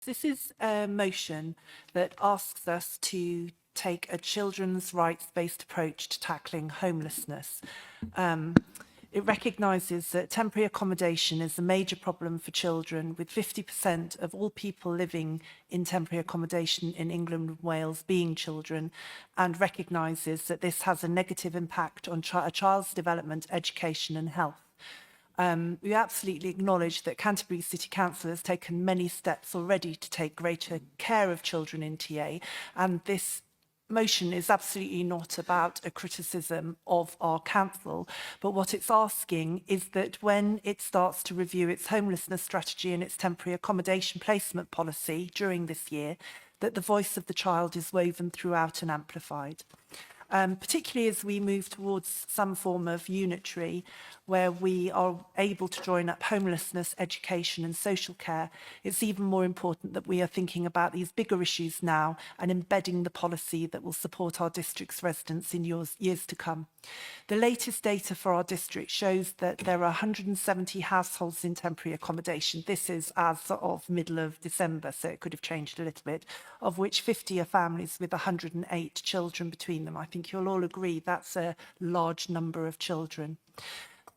This is a motion that asks us to take a children's rights-based approach to tackling homelessness. It recognises that temporary accommodation is a major problem for children, with 50% of all people living in temporary accommodation in England and Wales being children, and recognises that this has a negative impact on a child's development, education and health. We absolutely acknowledge that Canterbury City Council has taken many steps already to take greater care of children in TA, and this motion is absolutely not about a criticism of our council, but what it's asking is that when it starts to review its homelessness strategy and its temporary accommodation placement policy during this year, that the voice of the child is woven throughout and amplified. Particularly as we move towards some form of unitary, where we are able to join up homelessness, education and social care, it's even more important that we are thinking about these bigger issues now and embedding the policy that will support our district's residents in years to come. The latest data for our district shows that there are 170 households in temporary accommodation. This is as of middle of December, so it could have changed a little bit, of which 50 are families with 108 children between them. I think you'll all agree that's a large number of children.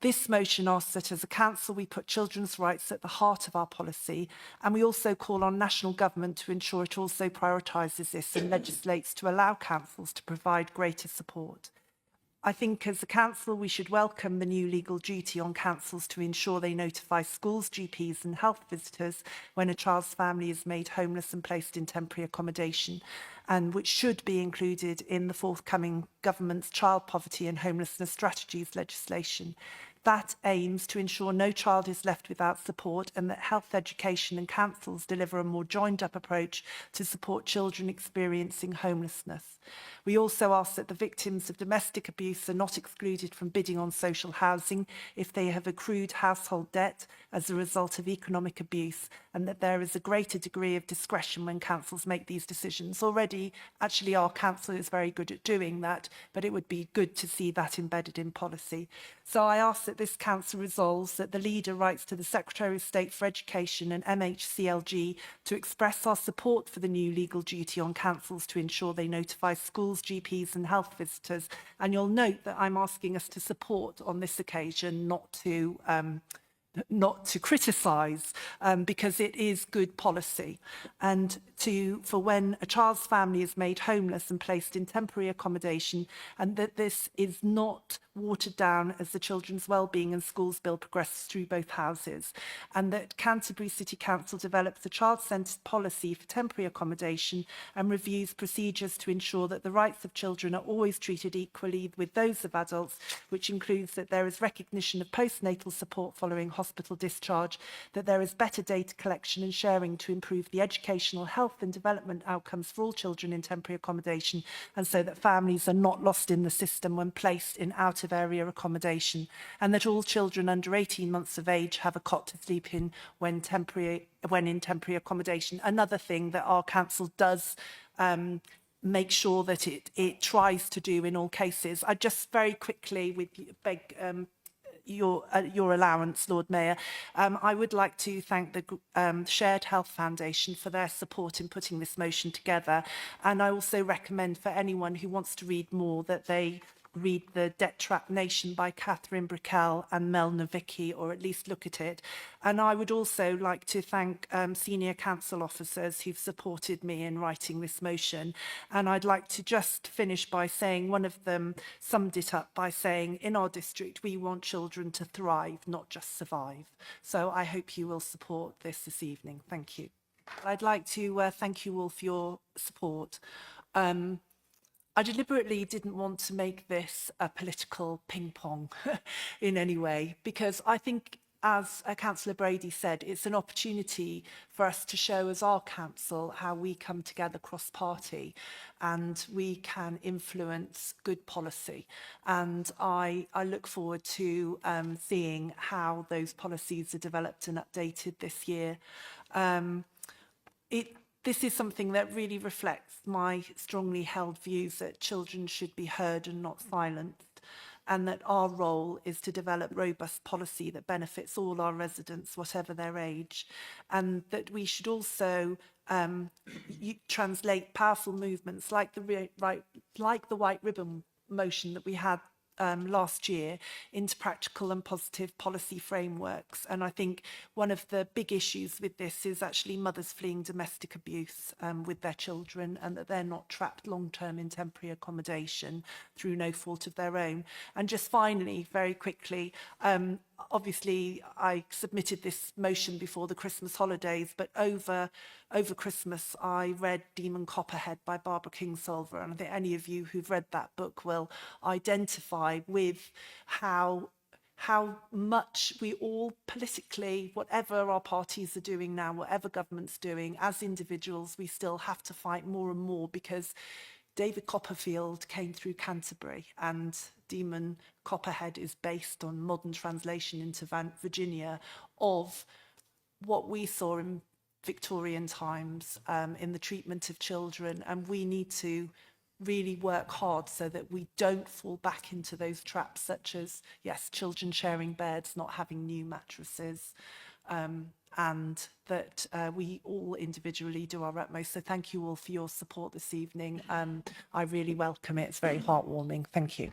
This motion asks that as a council we put children's rights at the heart of our policy, and we also call on national government to ensure it also prioritises this and legislates to allow councils to provide greater support. I think as a council we should welcome the new legal duty on councils to ensure they notify schools, GPs and health visitors when a child's family is made homeless and placed in temporary accommodation, and which should be included in the forthcoming government's child poverty and homelessness strategies legislation. That aims to ensure no child is left without support, and that health, education and councils deliver a more joined-up approach to support children experiencing homelessness. We also ask that the victims of domestic abuse are not excluded from bidding on social housing if they have accrued household debt as a result of economic abuse, and that there is a greater degree of discretion when councils make these decisions. Already, actually, our council is very good at doing that, but it would be good to see that embedded in policy. So I ask that this council resolves that the leader writes to the Secretary of State for Education and MHCLG to express our support for the new legal duty on councils to ensure they notify schools, GPs and health visitors. And you'll note that I'm asking us to support on this occasion, not to criticise, because it is good policy, and for when a child's family is made homeless and placed in temporary accommodation, and that this is not watered down as the Children's Wellbeing and Schools Bill progresses through both houses, and that Canterbury City Council develops a child-centred policy for temporary accommodation and reviews procedures to ensure that the rights of children are always treated equally with those of adults, which includes that there is recognition of postnatal support following hospital discharge, that there is better data collection and sharing to improve the educational, health and development outcomes for all children in temporary accommodation, and so that families are not lost in the system when placed in out-of-area accommodation, and that all children under 18 months of age have a cot to sleep in when in temporary accommodation. Another thing that our council does make sure that it tries to do in all cases. I just very quickly beg your allowance, Lord Mayor, I would like to thank the Shared Health Foundation for their support in putting this motion together, and I also recommend for anyone who wants to read more that they read The Debt Trap Nation by Catherine Brickell and Mel Novicki, or at least look at it. And I would also like to thank senior council officers who've supported me in writing this motion. And I'd like to just finish by saying one of them summed it up by saying, in our district, we want children to thrive, not just survive. So I hope you will support this evening. Thank you. I'd like to thank you all for your support. I deliberately didn't want to make this a political ping-pong in any way, because I think, as Councillor Brady said, it's an opportunity for us to show as our council how we come together cross-party and we can influence good policy. And I look forward to seeing how those policies are developed and updated this year. This is something that really reflects my strongly held views that children should be heard and not silenced, and that our role is to develop robust policy that benefits all our residents, whatever their age, and that we should also you translate powerful movements like the white ribbon motion that we had last year into practical and positive policy frameworks. And I think one of the big issues with this is actually mothers fleeing domestic abuse with their children, and that they're not trapped long-term in temporary accommodation through no fault of their own. And just finally, very quickly, obviously I submitted this motion before the Christmas holidays, but over Christmas I read Demon Copperhead by Barbara Kingsolver, and I think any of you who've read that book will identify with how much we all politically, whatever our parties are doing now, whatever government's doing, as individuals, we still have to fight more and more, because David Copperfield came through Canterbury, and Demon Copperhead is based on modern translation into Virginia of what we saw in Victorian times in the treatment of children. And we need to really work hard so that we don't fall back into those traps, such as, yes, children sharing beds, not having new mattresses, and that we all individually do our utmost. So thank you all for your support this evening. I really welcome it. It's very heartwarming. Thank you.